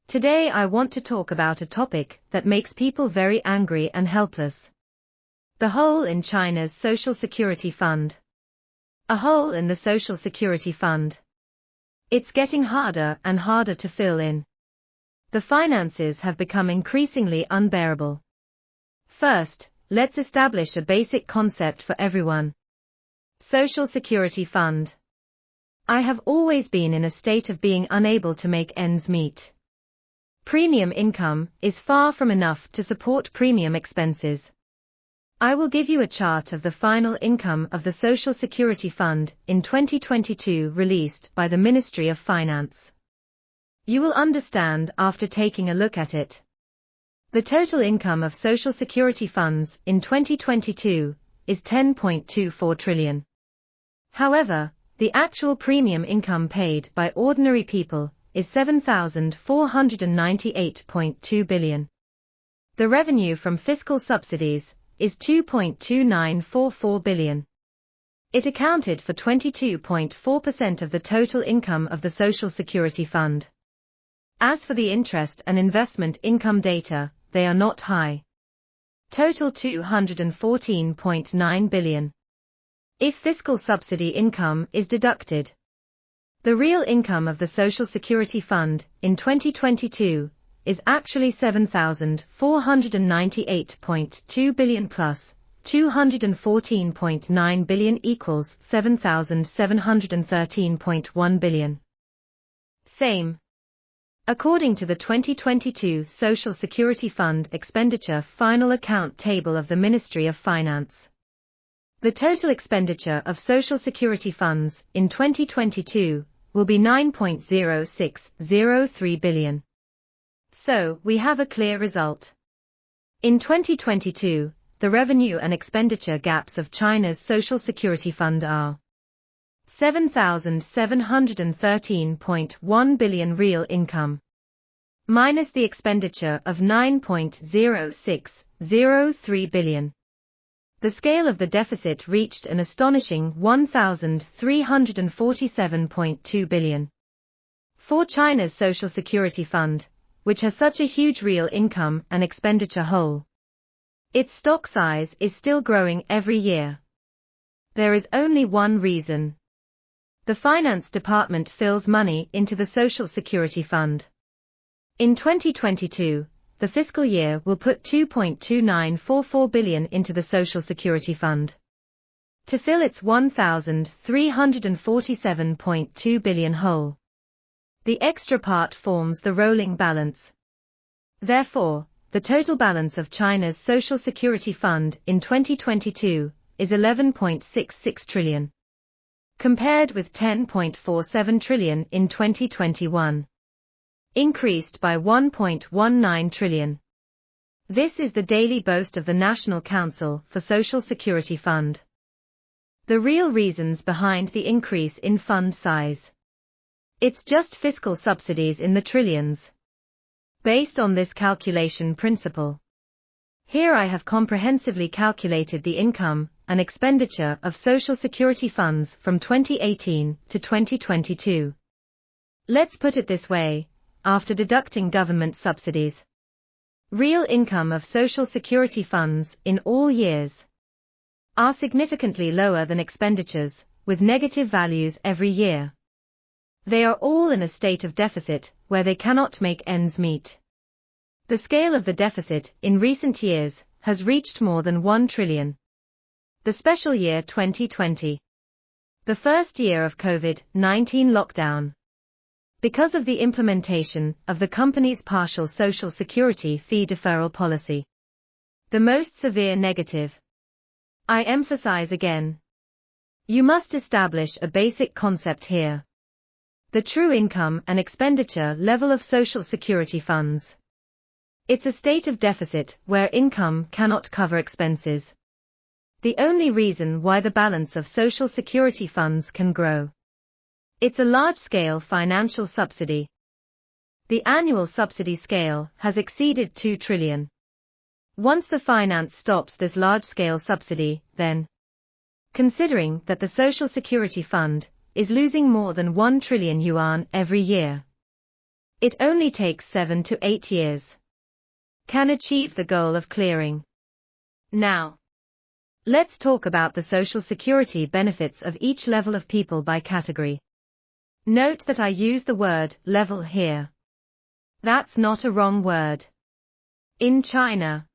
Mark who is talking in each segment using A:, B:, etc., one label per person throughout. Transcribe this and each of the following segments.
A: Today I want to talk about a topic that makes people very angry and helpless. The hole in China's Social Security Fund. A hole in the Social Security Fund. It's getting harder and harder to fill in. The finances have become increasingly unbearable. First, let's establish a basic concept for everyone. Social Security Fund. I have always been in a state of being unable to make ends meet. Premium income is far from enough to support premium expenses. I will give you a chart of the final income of the Social Security Fund in 2022 released by the Ministry of Finance. You will understand after taking a look at it. The total income of Social Security funds in 2022 is 10.24 trillion. However, the actual premium income paid by ordinary people is 7,498.2 billion. The revenue from fiscal subsidies is 2.2944 billion. It accounted for 22.4% of the total income of the Social Security Fund. As for the interest and investment income data, they are not high. Total 214.9 billion. If fiscal subsidy income is deducted, the real income of the Social Security Fund in 2022 is actually 7,498.2 billion plus 214.9 billion equals 7,713.1 billion. Same. According to the 2022 Social Security Fund expenditure final account table of the Ministry of Finance, the total expenditure of Social Security funds in 2022 will be 9.0603 billion. So, we have a clear result. In 2022, the revenue and expenditure gaps of China's Social Security Fund are 7,713.1 billion real income, minus the expenditure of 9.0603 billion. The scale of the deficit reached an astonishing 1,347.2 billion. For China's Social Security Fund, which has such a huge real income and expenditure hole, its stock size is still growing every year. There is only one reason. The Finance Department fills money into the Social Security Fund. In 2022, the fiscal year will put 2.2944 billion into the Social Security Fund to fill its 1,347.2 billion hole. The extra part forms the rolling balance. Therefore, the total balance of China's Social Security Fund in 2022 is 11.66 trillion, compared with 10.47 trillion in 2021. Increased by 1.19 trillion. This is the daily boast of the National Council for Social Security Fund. The real reasons behind the increase in fund size. It's just fiscal subsidies in the trillions. Based on this calculation principle, here I have comprehensively calculated the income and expenditure of Social Security funds from 2018 to 2022. Let's put it this way. After deducting government subsidies, real income of Social Security funds in all years are significantly lower than expenditures, with negative values every year. They are all in a state of deficit where they cannot make ends meet. The scale of the deficit in recent years has reached more than 1 trillion. The special year 2020, the first year of COVID-19 lockdown, because of the implementation of the company's partial Social Security fee deferral policy. The most severe negative. I emphasize again. You must establish a basic concept here. The true income and expenditure level of Social Security funds. It's a state of deficit where income cannot cover expenses. The only reason why the balance of Social Security funds can grow. It's a large-scale financial subsidy. The annual subsidy scale has exceeded 2 trillion. Once the finance stops this large-scale subsidy, then, considering that the Social Security Fund is losing more than 1 trillion yuan every year, It only takes 7 to 8 years. Can achieve the goal of clearing. Now, let's talk about the social security benefits of each level of people by category. Note that I use the word level here. That's not a wrong word. In China,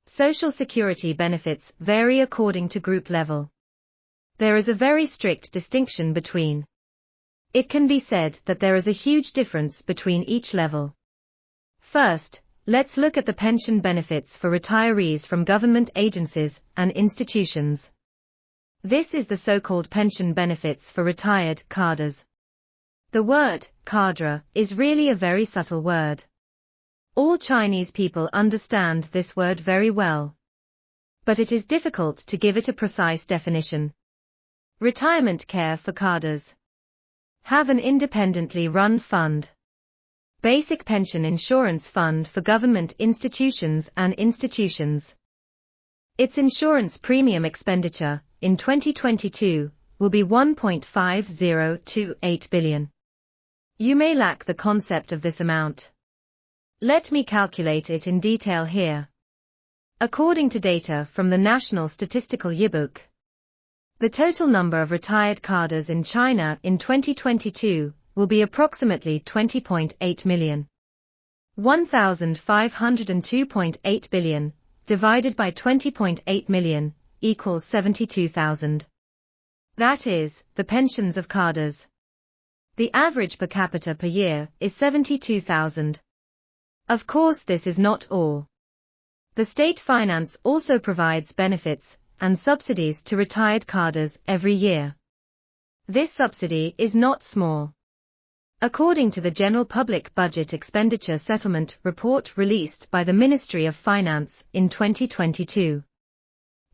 A: social security benefits vary according to group level. There is a very strict distinction between. It can be said that there is a huge difference between each level. First, let's look at the pension benefits for retirees from government agencies and institutions. This is the so-called pension benefits for retired cadres. The word cadre is really a very subtle word. All Chinese people understand this word very well. But it is difficult to give it a precise definition. Retirement care for cadres. Have an independently run fund. Basic pension insurance fund for government institutions and institutions. Its insurance premium expenditure, in 2022, will be 1.5028 billion. You may lack the concept of this amount. Let me calculate it in detail here. According to data from the National Statistical Yearbook, the total number of retired cadres in China in 2022 will be approximately 20.8 million. 1,502.8 billion, divided by 20.8 million, equals 72,000. That is, the pensions of cadres. The average per capita per year is 72,000. Of course, this is not all. The state finance also provides benefits and subsidies to retired cadres every year. This subsidy is not small. According to the General Public Budget Expenditure Settlement Report released by the Ministry of Finance in 2022.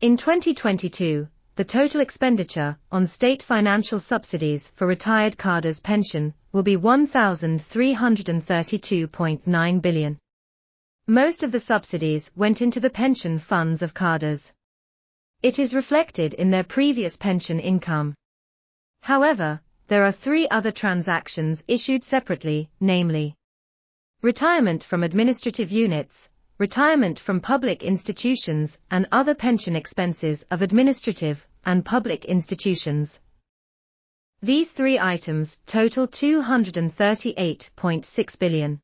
A: In 2022, the total expenditure on state financial subsidies for retired cadres pension will be 1,332.9 billion. Most of the subsidies went into the pension funds of cadres. It is reflected in their previous pension income. However, there are 3 other transactions issued separately, namely retirement from administrative units, retirement from public institutions and other pension expenses of administrative and public institutions. These 3 items total 238.6 billion.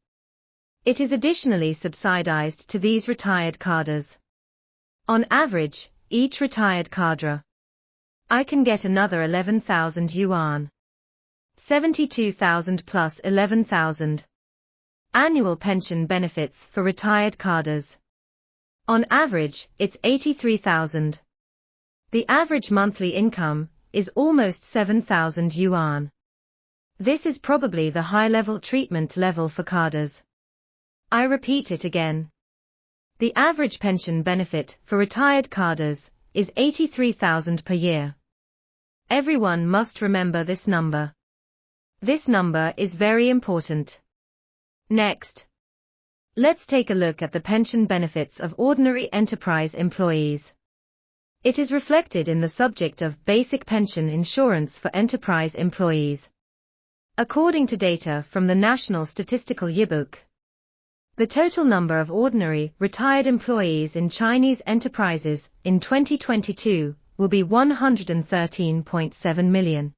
A: It is additionally subsidized to these retired cadres. On average, each retired cadre, I can get another 11,000 yuan. 72,000 plus 11,000. Annual pension benefits for retired cadres. On average, it's 83,000. The average monthly income is almost 7,000 yuan. This is probably the high-level treatment level for cadres. I repeat it again. The average pension benefit for retired cadres is 83,000 per year. Everyone must remember this number. This number is very important. Next, let's take a look at the pension benefits of ordinary enterprise employees. It is reflected in the subject of basic pension insurance for enterprise employees. According to data from the National Statistical Yearbook, the total number of ordinary retired employees in Chinese enterprises in 2022 will be 113.7 million.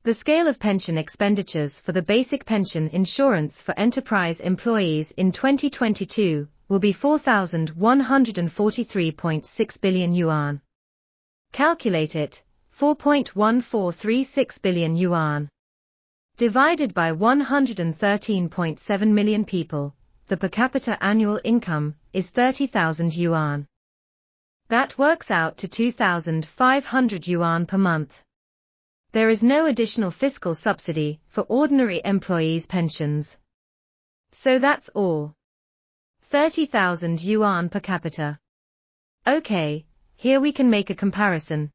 A: The scale of pension expenditures for the basic pension insurance for enterprise employees in 2022 will be 4,143.6 billion yuan. Calculate it, 4.1436 billion yuan. Divided by 113.7 million people, the per capita annual income is 30,000 yuan. That works out to 2,500 yuan per month. There is no additional fiscal subsidy for ordinary employees' pensions. So that's all. 30,000 yuan per capita. Okay, here we can make a comparison.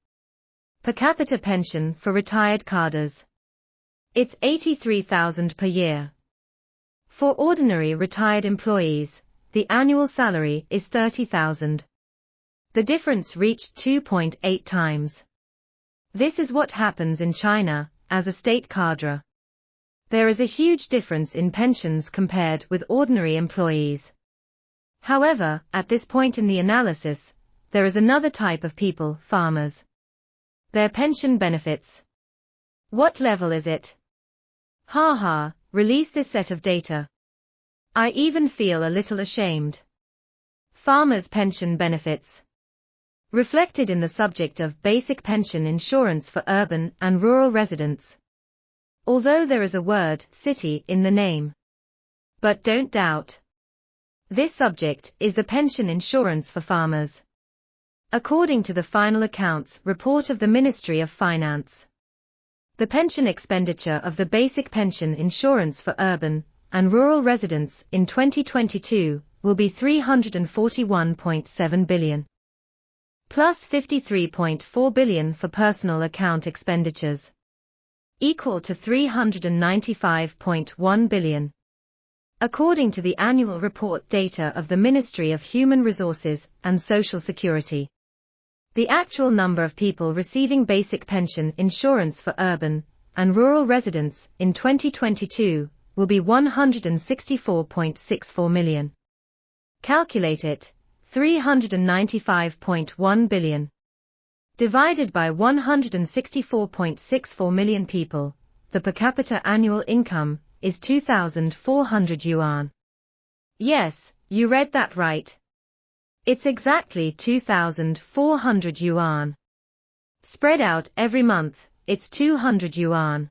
A: Per capita pension for retired cadres. It's 83,000 per year. For ordinary retired employees, the annual salary is 30,000. The difference reached 2.8 times. This is what happens in China, as a state cadre. There is a huge difference in pensions compared with ordinary employees. However, at this point in the analysis, there is another type of people, farmers. Their pension benefits. What level is it? Haha, release this set of data. I even feel a little ashamed. Farmers' pension benefits. Reflected in the subject of basic pension insurance for urban and rural residents. Although there is a word, city, in the name. But don't doubt. This subject is the pension insurance for farmers. According to the final accounts report of the Ministry of Finance, the pension expenditure of the basic pension insurance for urban and rural residents in 2022 will be 341.7 billion. Plus 53.4 billion for personal account expenditures. Equal to 395.1 billion. According to the annual report data of the Ministry of Human Resources and Social Security. The actual number of people receiving basic pension insurance for urban and rural residents in 2022 will be 164.64 million. Calculate it, 395.1 billion. Divided by 164.64 million people, the per capita annual income is 2,400 yuan. Yes, you read that right. It's exactly 2,400 yuan. Spread out every month, it's 200 yuan.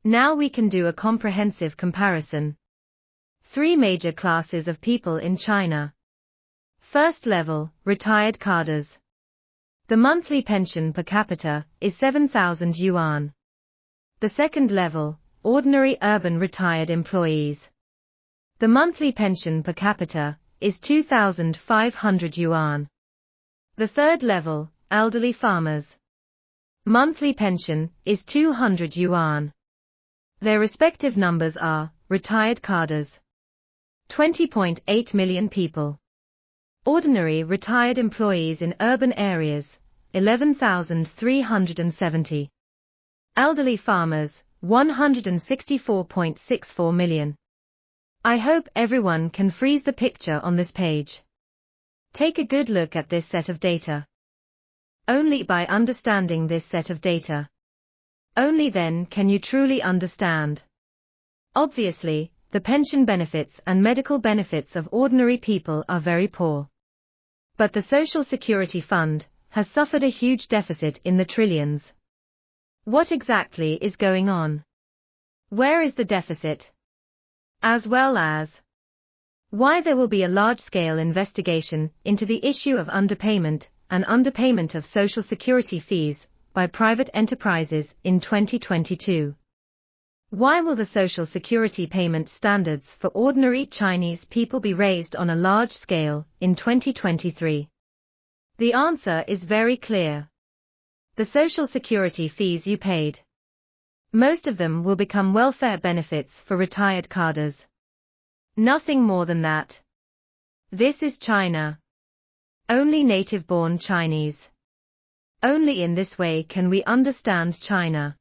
A: Now we can do a comprehensive comparison. 3 major classes of people in China. First level, retired cadres. The monthly pension per capita is 7,000 yuan. The second level, ordinary urban retired employees. The monthly pension per capita is 2,500 yuan. The third level, elderly farmers. Monthly pension is 200 yuan. Their respective numbers are, retired cadres. 20.8 million people. Ordinary retired employees in urban areas, 11,370. Elderly farmers, 164.64 million. I hope everyone can freeze the picture on this page. Take a good look at this set of data. Only by understanding this set of data. Only then can you truly understand. Obviously, the pension benefits and medical benefits of ordinary people are very poor. But the Social Security Fund has suffered a huge deficit in the trillions. What exactly is going on? Where is the deficit? As well as why there will be a large-scale investigation into the issue of underpayment and underpayment of Social Security fees by private enterprises in 2022. Why will the Social Security payment standards for ordinary Chinese people be raised on a large scale in 2023? The answer is very clear. The Social Security fees you paid. Most of them will become welfare benefits for retired cadres. Nothing more than that. This is China. Only native-born Chinese. Only in this way can we understand China.